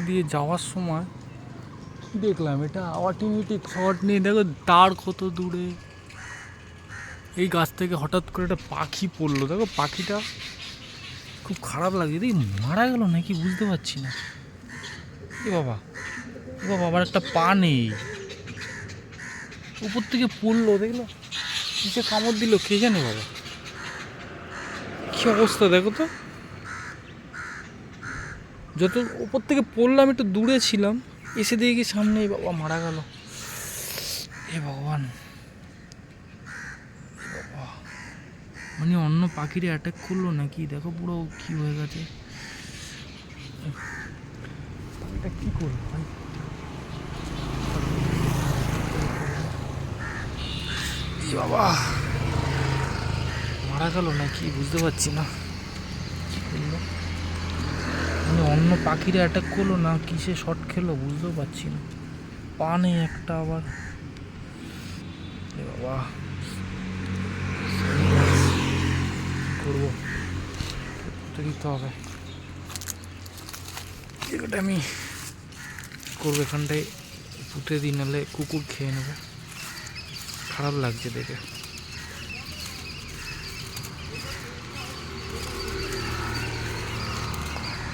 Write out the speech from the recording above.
দিয়ে যাওয়ার সময় দেখলাম এটা অটোমেটিক শট নিয়ে, দেখো তার কত দূরে। এই গাছ থেকে হঠাৎ করে একটা পাখি পড়লো, দেখো পাখিটা খুব খারাপ লাগছে। দেখি মারা গেল নাকি বুঝতে পারছি না। এ বাবা, এ বাবা, আবার একটা পা নেই, উপর থেকে পড়লো, দেখলো কিসে কামড় দিল কে জানে বাবা, কি অবস্থা দেখো তো। যত উপর থেকে পড়লাম একটু দূরে ছিলাম, এসে দেখি সামনে, বাবা মারা গেল। এ ভগবান, মানে অন্য পাখিরে অ্যাটাক করলো নাকি, দেখো পুরো কি হয়ে গেছে। এটা কি করবো ভাই, বাবা মারা গেল নাকি বুঝতে পারছি না। কি করলো, মানে অন্য পাখিরে অ্যাটাক করলো না কিসে শট খেলো বুঝতেও পারছি না। পা নেই একটা আবার, বাবা করবো, দিতে হবে এগুলোটা। আমি করবো এখানটায় পুঁতে দিই, নাহলে কুকুর খেয়ে নেবে, খারাপ লাগছে দেখে।